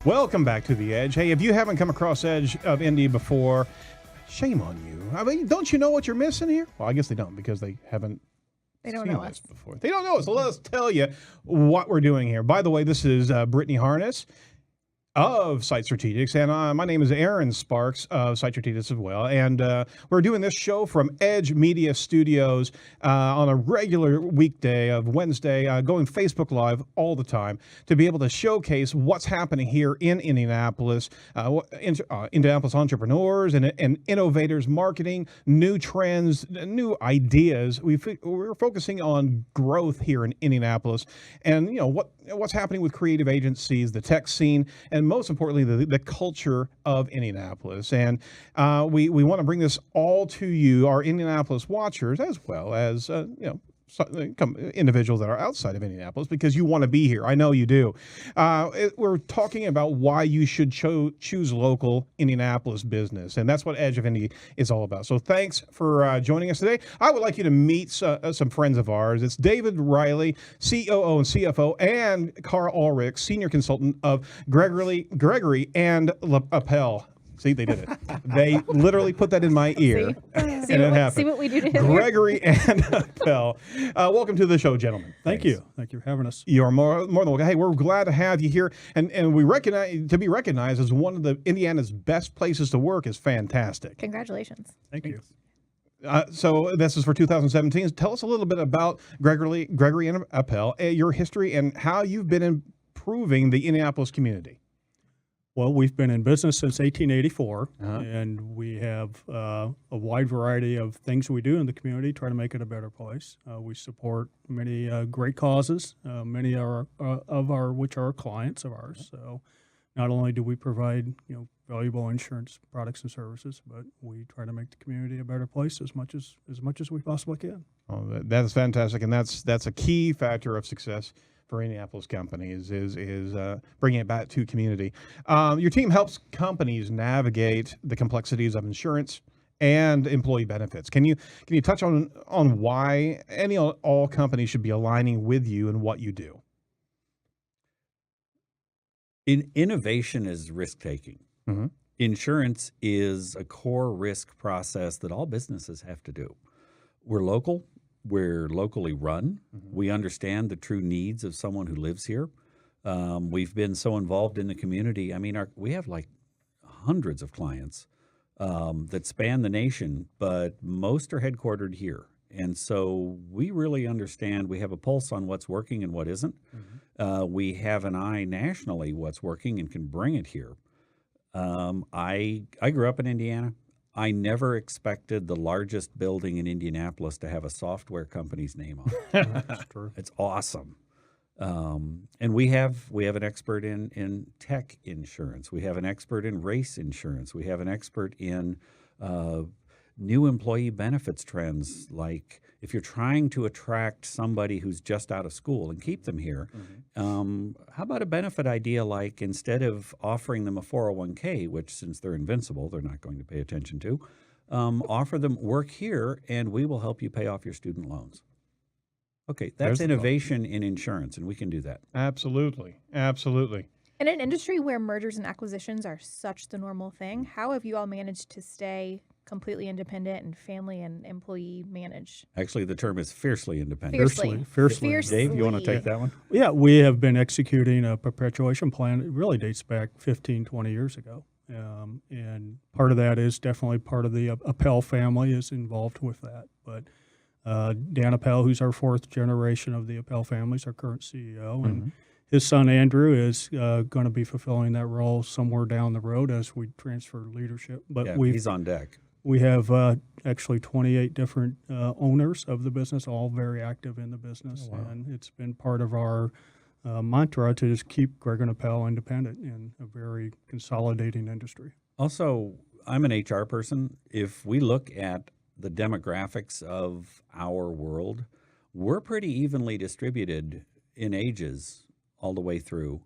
Welcome back to The Edge. Hey, if you haven't come across Edge of Indy before, shame on you. I mean, don't you know what you're missing here? Well, I guess they don't because they haven't seen this before. They don't know us. So let us tell you what we're doing here. By the way, this is Brittany Harness of Site Strategics, and my name is Aaron Sparks of Site Strategics as well, and we're doing this show from Edge Media Studios on a regular weekday of Wednesday, going Facebook Live all the time to be able to showcase what's happening here in Indianapolis, Indianapolis entrepreneurs and innovators, marketing, new trends, new ideas. We're focusing on growth here in Indianapolis, and you know what's happening with creative agencies, the tech scene, and most importantly, the culture of Indianapolis. And we want to bring this all to you, our Indianapolis watchers, as well as, individuals that are outside of Indianapolis, because you want to be here. I know you do. We're talking about why you should choose local Indianapolis business, and that's what Edge of Indy is all about. So thanks for joining us today. I would like you to meet some friends of ours. It's David Riley, COO and CFO, and Karl Ahlrichs, Senior Consultant of Gregory Appel. See, they did it. They literally put that in my ear, and it happened. See what we do to him. Gregory and Appel. Welcome to the show, gentlemen. Thank you. Thank you for having us. You are more than welcome. Hey, we're glad to have you here, and we recognize to be recognized as one of the Indiana's best places to work is fantastic. Congratulations. Thank you. So this is for 2017. Tell us a little bit about Gregory and Appel, your history, and how you've been improving the Indianapolis community. Well, we've been in business since 1884, and we have a wide variety of things we do in the community, try to make it a better place. We support many great causes, many of which are clients of ours. So not only do we provide valuable insurance products and services, but we try to make the community a better place as much as we possibly can. Oh, that's fantastic, and that's a key factor of success for Indianapolis companies is bringing it back to community. Your team helps companies navigate the complexities of insurance and employee benefits. Can you touch on why all companies should be aligning with you and what you do? Innovation is risk taking. Mm-hmm. Insurance is a core risk process that all businesses have to do. We're local. We're locally run. Mm-hmm. We understand the true needs of someone who lives here. We've been so involved in the community. I mean, we have like hundreds of clients that span the nation, but most are headquartered here. And so we really understand, we have a pulse on what's working and what isn't. Mm-hmm. We have an eye nationally what's working and can bring it here. I grew up in Indiana. I never expected the largest building in Indianapolis to have a software company's name on it. That's true. It's awesome. And we have an expert in tech insurance. We have an expert in race insurance. We have an expert in new employee benefits trends, like if you're trying to attract somebody who's just out of school and keep them here, Mm-hmm. how about a benefit idea like instead of offering them a 401k, which since they're invincible, they're not going to pay attention to, offer them work here and we will help you pay off your student loans. Okay, that's innovation in insurance, and we can do that. Absolutely. Absolutely. In an industry where mergers and acquisitions are such the normal thing, how have you all managed to stay completely independent and family and employee managed? Actually, the term is fiercely independent. Fiercely. Dave, you want to take that one? Yeah, we have been executing a perpetuation plan. It really dates back 15, 20 years ago. And part of that is definitely part of the Appel family is involved with that. But Dan Appel, who's our fourth generation of the Appel family, is our current CEO. Mm-hmm. And his son, Andrew, is going to be fulfilling that role somewhere down the road as we transfer leadership. But Yeah, he's on deck. We have actually 28 different owners of the business, all very active in the business. Oh, wow. And it's been part of our mantra to just keep Gregory Appel independent in a very consolidating industry. Also, I'm an HR person. If we look at the demographics of our world, we're pretty evenly distributed in ages all the way through.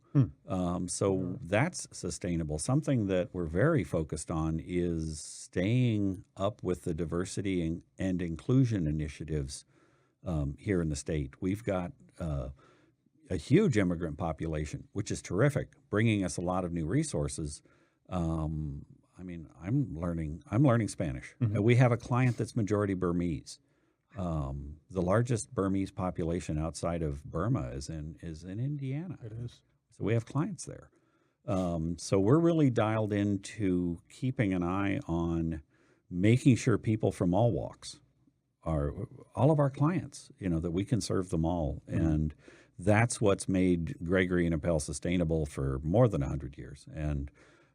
So that's sustainable. Something that we're very focused on is staying up with the diversity and inclusion initiatives here in the state. We've got a huge immigrant population, which is terrific, bringing us a lot of new resources. I mean, I'm learning Spanish. We have a client that's majority Burmese. The largest Burmese population outside of Burma is in Indiana. It is. So we have clients there. So we're really dialed into keeping an eye on making sure people from all walks are all of our clients, that we can serve them all. And that's what's made Gregory and Appel sustainable for more than 100 years. And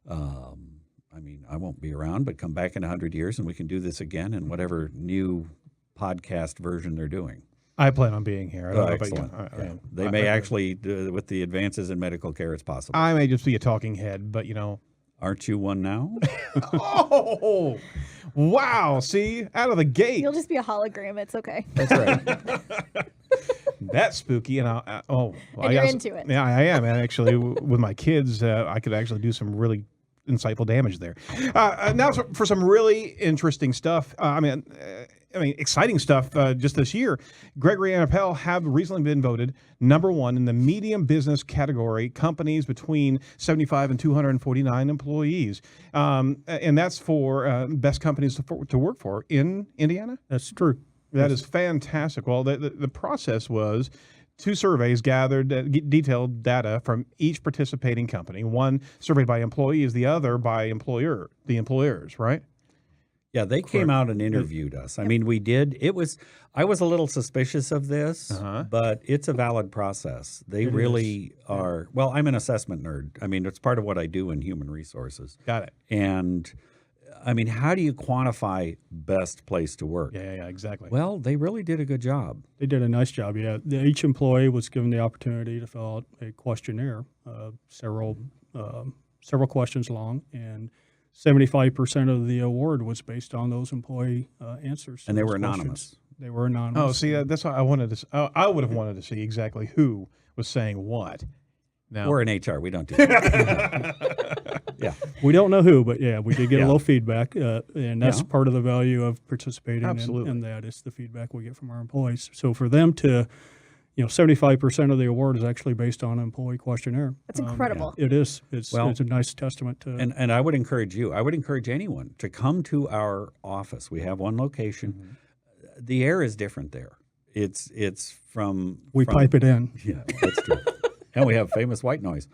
I mean, I won't be around, but come back in 100 years and we can do this again in whatever new podcast version they're doing. I plan on being here. I don't know about Excellent. you. They may actually, with the advances in medical care, it's possible. I may just be a talking head, but Aren't you one now? Oh, wow. See, out of the gate. You'll just be a hologram. It's okay. That's right. That's spooky. And you're into it. Yeah, I am. And actually, with my kids, I could actually do some really insightful damage there. Now for some really interesting stuff. I mean, exciting stuff just this year. Gregory and Appel have recently been voted #1 in the medium business category, companies between 75 and 249 employees. And that's for best companies to work for in Indiana? That's true. That is fantastic. Well, the process was 2 surveys gathered detailed data from each participating company, one surveyed by employees, the other by the employers, right? Yeah, they came out and interviewed us. I mean, we did. I was a little suspicious of this, but it's a valid process. They really are. Well, I'm an assessment nerd. I mean, it's part of what I do in human resources. Got it. And I mean, how do you quantify best place to work? Yeah, exactly. Well, they really did a good job. They did a nice job, yeah. Each employee was given the opportunity to fill out a questionnaire, several questions long, and 75% of the award was based on those employee answers. And they those were questions. anonymous. They were anonymous. Oh, see, that's why I wanted to. I would have wanted to see exactly who was saying what. Now, We're in HR. We don't do that. Yeah. We don't know who, but yeah, we did get Yeah. a little feedback, and that's part of the value of participating Absolutely. in that. It's the feedback we get from our employees. So for them to, 75% of the award is actually based on an employee questionnaire. That's incredible. It is. It's Well, a nice testament to. And I would encourage anyone to come to our office. We have one location. The air is different there. It's from pipe it in. Yeah, that's true. And we have famous white noise.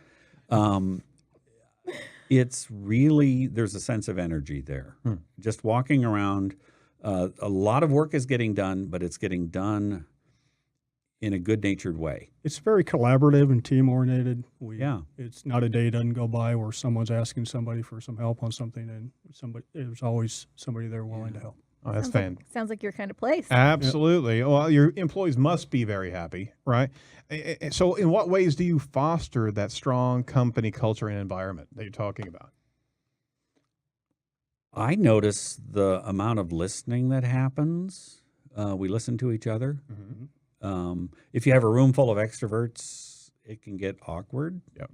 It's really, there's a sense of energy there. Just walking around, a lot of work is getting done, but it's getting done in a good-natured way. It's very collaborative and team-oriented. Yeah. It's not a day doesn't go by where someone's asking somebody for some help on something, and there's always somebody there willing to help. oh, that's Sounds like your kind of place. Absolutely. Well, your employees must be very happy, right? So in what ways do you foster that strong company culture and environment that you're talking about? I notice the amount of listening that happens. We listen to each other. If you have a room full of extroverts, it can get awkward. Yep.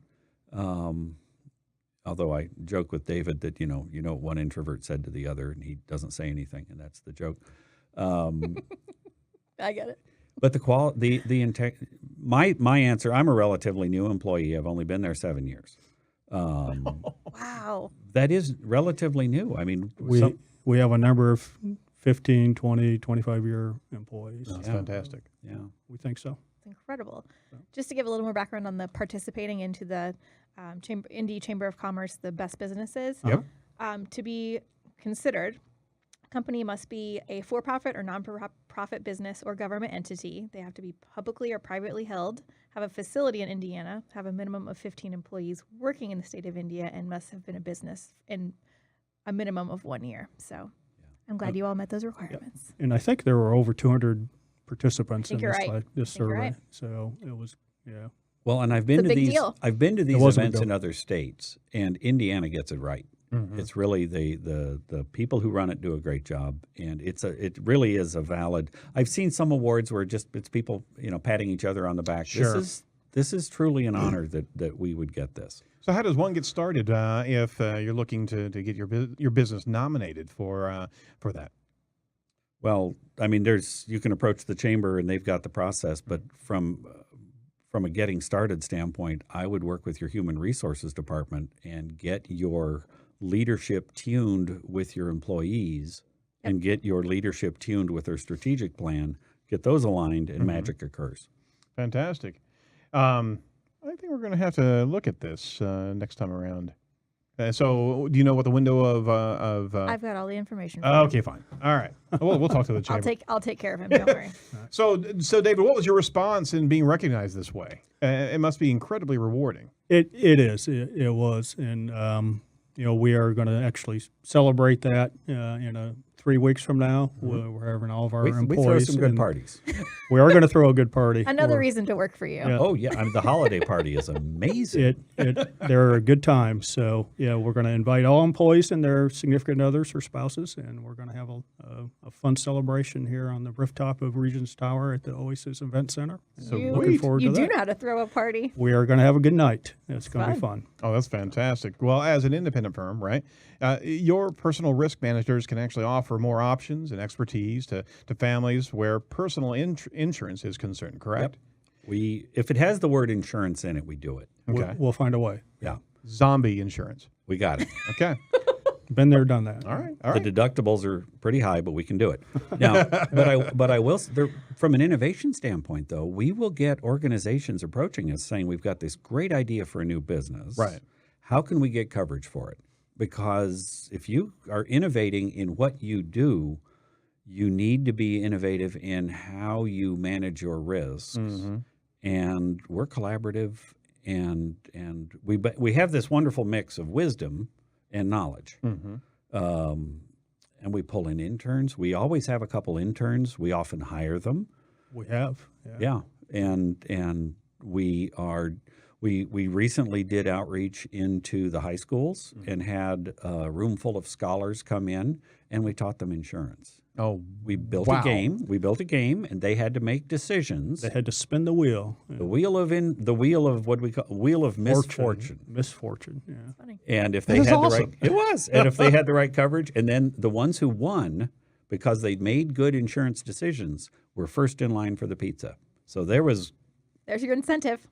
Although I joke with David that what one introvert said to the other, and he doesn't say anything, and that's the joke. I get it. But my answer, I'm a relatively new employee. I've only been there 7 years. Wow. That is relatively new. I mean, We have a number of 15, 20, 25-year employees. That's fantastic. Yeah. We think so. It's incredible. Just to give a little more background on the participating into the Indy Chamber of Commerce, the best businesses. Yep. To be considered, a company must be a for-profit or non-profit business or government entity. They have to be publicly or privately held, have a facility in Indiana, have a minimum of 15 employees working in the state of India, and must have been a business in a minimum of 1 year. So I'm glad you all met those requirements. And I think there were over 200 participants in you're this, right. this survey. You're right. So it was, yeah. Well, and I've been to big these. deal. I've been to these was a big events in deal. other states, and Indiana gets it right. It's really the people who run it do a great job, and it really is a valid. I've seen some awards where it's people patting each other on the back. Sure. This is truly an honor that we would get this. So how does one get started if you're looking to get your business nominated for that? Well, I mean, you can approach the chamber and they've got the process, but from from a getting started standpoint, I would work with your human resources department and get your leadership tuned with your employees and get your leadership tuned with their strategic plan, get those aligned, and magic occurs. Fantastic. I think we're going to have to look at this next time around. So, do you know what the window of? I've got all the information. For Okay, fine. All right. We'll talk to the chamber. I'll take care of him. Don't worry. So, David, what was your response in being recognized this way? It must be incredibly rewarding. It is. It was. And, we are going to actually celebrate that in 3 weeks from now. We're having all of our employees. We throw some good parties. We are going to throw a good party. Another reason to work for you. Yeah. Oh, yeah. The holiday party is amazing. They're a good time. So, we're going to invite all employees and their significant others or spouses, and we're going to have a fun celebration here on the rooftop of Regents Tower at the Oasis Event Center. So looking forward to that. You do know how to throw a party. We are going to have a good night. It's going to be fun. Oh, that's fantastic. Well, as an independent firm, right, your personal risk managers can actually offer more options and expertise to families where personal insurance is concerned, correct? Yep. If it has the word insurance in it, we do it. Okay. We'll find a way. Yeah. Zombie insurance. We got it. Okay. Been there, done that. All right. The deductibles are pretty high, but we can do it. Now, but I will, from an innovation standpoint, though, we will get organizations approaching us saying, we've got this great idea for a new business. Right. How can we get coverage for it? Because if you are innovating in what you do, you need to be innovative in how you manage your risks. And we're collaborative, and we have this wonderful mix of wisdom and knowledge. And we pull in interns. We always have a couple interns. We often hire them. We have. Yeah. And we recently did outreach into the high schools and had a room full of scholars come in, and we taught them insurance. Oh, we built a game. We built a game, and they had to make decisions. They had to spin the wheel. The wheel of what we call wheel of misfortune. Misfortune. Yeah. That's funny. And if they That is had awesome. the right, it was. And if they had the right coverage, and then the ones who won because they made good insurance decisions were first in line for the pizza. So there's your incentive.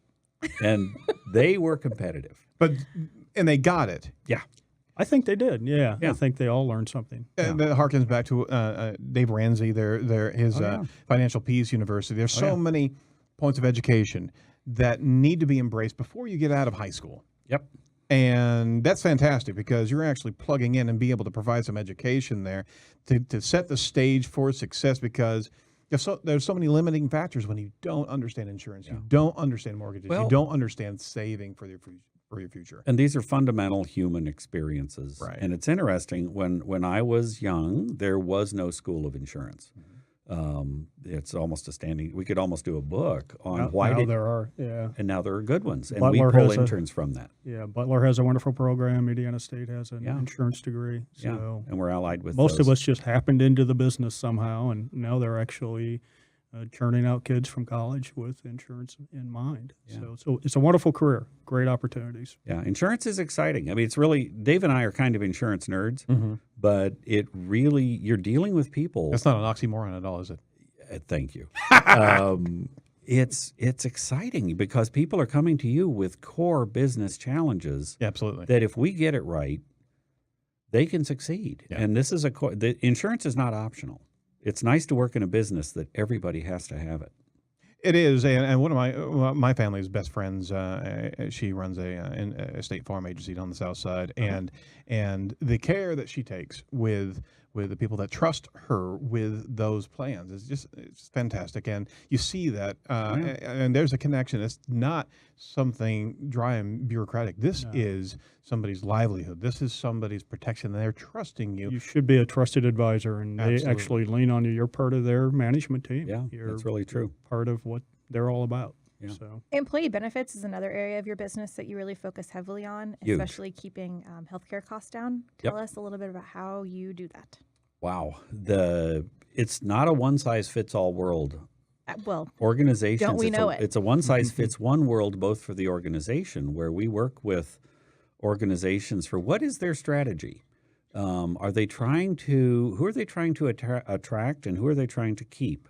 and they were competitive. And they got it. Yeah. I think they did. Yeah. Yeah. I think they all learned something. That harkens back to Dave Ramsey, his Financial Peace University. There's so many points of education that need to be embraced before you get out of high school. Yep. And that's fantastic because you're actually plugging in and be able to provide some education there to set the stage for success, because there's so many limiting factors when you don't understand insurance, you don't understand mortgages, you don't understand saving for your future. And these are fundamental human experiences. Right. And it's interesting, when I was young, there was no school of insurance. It's almost we could almost do a book on there are. Yeah. And now there are good ones. And Butler we pull has interns from that. Yeah. Butler has a wonderful program. Indiana State has an insurance degree. So And we're allied with most those. of us just happened into the business somehow, and now they're actually churning out kids from college with insurance in mind. Yeah. So it's a wonderful career, great opportunities. Yeah, insurance is exciting. I mean, it's really, Dave and I are kind of insurance nerds, but it really, you're dealing with people. That's not an oxymoron at all, is it? Thank you. It's exciting because people are coming to you with core business challenges. Yeah, absolutely. That if we get it right, they can succeed. Yeah. And this is the insurance is not optional. It's nice to work in a business that everybody has to have it. It is, and one of my family's best friends, she runs a state farm agency down the south side, and the care that she takes with the people that trust her with those plans is it's fantastic, and you see that, and there's a connection. It's not something dry and bureaucratic. This is somebody's livelihood. This is somebody's protection. They're trusting you. You should be a trusted advisor, and they actually lean on you. You're part of their management team. Yeah, that's really true. Part of what they're all about. Yeah. So Employee benefits is another area of your business that you really focus heavily on, Huge. especially keeping healthcare costs down. Tell us a little bit about how you do that. Wow. It's not a one-size-fits-all world. Well, Organizations, don't we know it? It's a one-size-fits-one world, both for the organization, where we work with organizations for what is their strategy. Who are they trying to attract, and who are they trying to keep?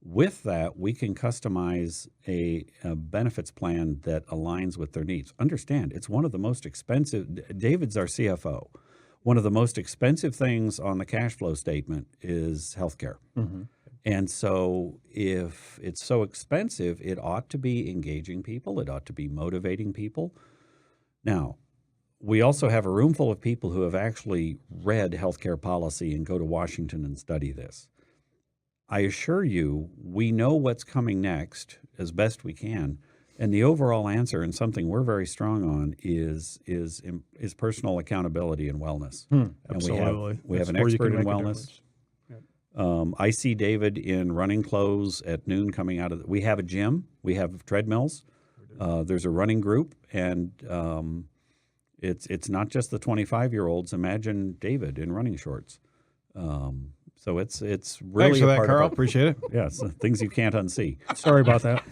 With that, we can customize a benefits plan that aligns with their needs. Understand, it's one of the most expensive. David's our CFO. One of the most expensive things on the cash flow statement is healthcare. Mm-hmm. And so if it's so expensive, it ought to be engaging people. It ought to be motivating people. Now, we also have a room full of people who have actually read healthcare policy and go to Washington and study this. I assure you, we know what's coming next as best we can. And the overall answer, and something we're very strong on, is personal accountability and wellness. Absolutely. And we have an expert in wellness. I see David in running clothes at noon coming out of we have a gym. We have treadmills. There's a running group. And it's not just the 25-year-olds. Imagine David in running shorts. So it's really Thanks for that, part Karl. of Appreciate it. yes, things you can't unsee. Sorry about that.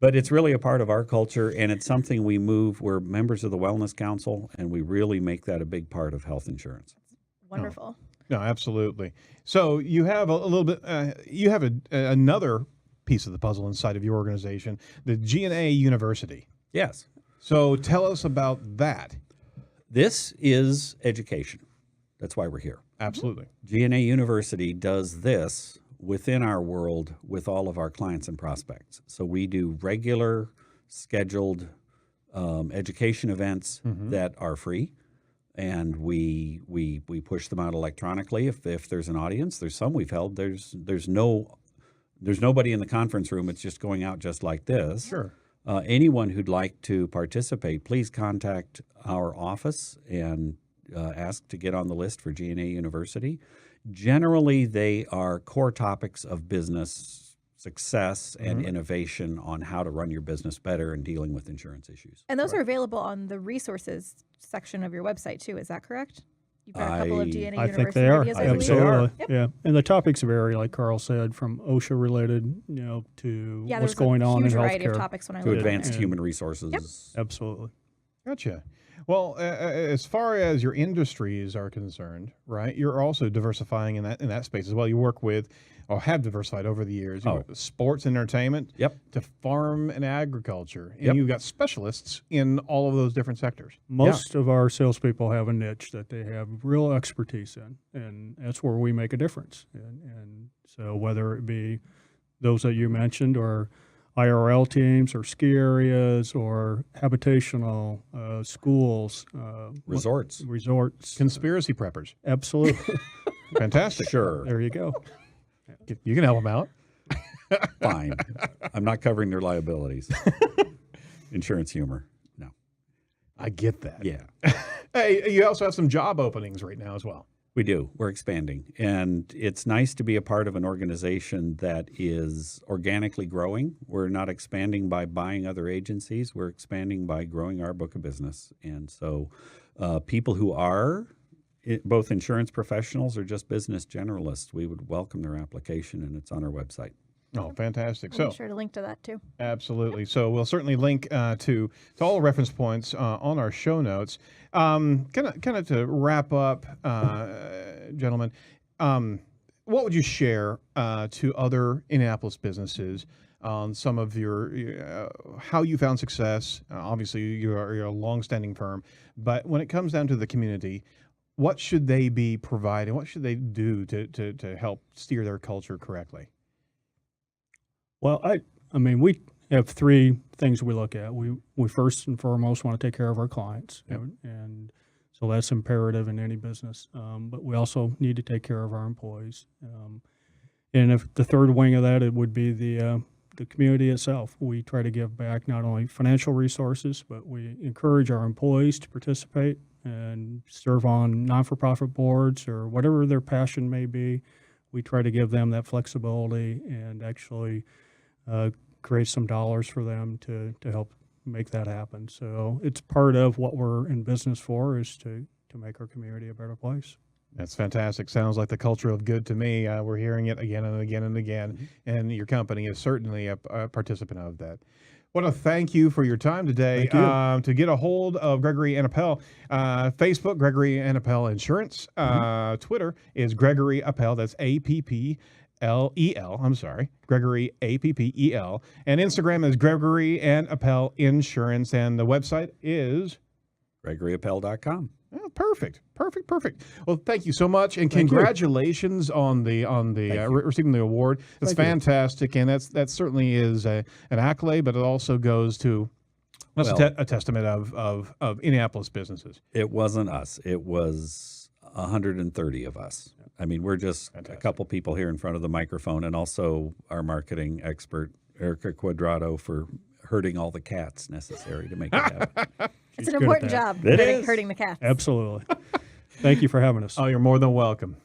But it's really a part of our culture, and it's something we move. We're members of the Wellness Council, and we really make that a big part of health insurance. Wonderful. No, absolutely. So you have a little bit. You have another piece of the puzzle inside of your organization, the G&A University. Yes. So tell us about that. This is education. That's why we're here. Absolutely. G&A University does this within our world with all of our clients and prospects. So we do regular, scheduled education events that are free, and we push them out electronically if there's an audience. There's some we've held. There's nobody in the conference room. It's just going out just like this. Sure. Anyone who'd like to participate, please contact our office and ask to get on the list for G&A University. Generally, they are core topics of business success and innovation on how to run your business better and dealing with insurance issues. And those are available on the resources section of your website too. Is that correct? You've got a couple of DNA I University think they are. videos, I believe. Absolutely. Yep. Yeah. And the topics vary, like Karl said, from OSHA related, to Yeah, what's there's going a on huge in variety of healthcare. topics when I To looked at advanced it. human resources. Yep. Absolutely. Gotcha. Well, as far as your industries are concerned, right, you're also diversifying in that space as well. You work with, or have diversified over the years, you work with sports and entertainment to farm and agriculture. And you've got specialists in all of those different sectors. Most of our salespeople have a niche that they have real expertise in, and that's where we make a difference. And so whether it be those that you mentioned or IRL teams or ski areas or habitational schools. Resorts. Conspiracy preppers. Absolutely. Fantastic. Sure. There you go. You can help them out. Fine. I'm not covering their liabilities. Insurance humor. No. I get that. Yeah. Hey, you also have some job openings right now as well. We do. We're expanding. And it's nice to be a part of an organization that is organically growing. We're not expanding by buying other agencies. We're expanding by growing our book of business. And so people who are both insurance professionals or just business generalists, we would welcome their application, and it's on our website. Oh, fantastic. We'll be sure to link to that too. Absolutely. So we'll certainly link to all the reference points on our show notes. Kind of to wrap up, gentlemen, what would you share to other Indianapolis businesses on some of your how you found success? Obviously, you're a long-standing firm, but when it comes down to the community, what should they be providing? What should they do to help steer their culture correctly? Well, I mean, we have three things we look at. We first and foremost want to take care of our clients, and so that's imperative in any business. But we also need to take care of our employees. And if the third wing of that, it would be the community itself. We try to give back not only financial resources, but we encourage our employees to participate and serve on non-for-profit boards or whatever their passion may be. We try to give them that flexibility and actually create some dollars for them to help make that happen. So it's part of what we're in business for, is to make our community a better place. That's fantastic. Sounds like the culture of good to me. We're hearing it again and again and again, and your company is certainly a participant of that. I want to thank you for your time today. Thank you. To get a hold of Gregory Appel, Facebook, Gregory Appel Insurance. Twitter is Gregory Appel. That's APPEL. I'm sorry, Gregory Appel, and Instagram is Gregory and Appel Insurance, and the website is GregoryAppel.com. Oh, perfect. Well, thank you so much, and congratulations on the receiving the award. It's fantastic, and that certainly is an accolade, but it also goes to a testament of Indianapolis businesses. It wasn't us. It was 130 of us. I mean, we're just a couple people here in front of the microphone, and also our marketing expert, Erica Quadrado, for herding all the cats necessary to make it happen. It's an important job, herding the cats. Absolutely. Thank you for having us. Oh, you're more than welcome.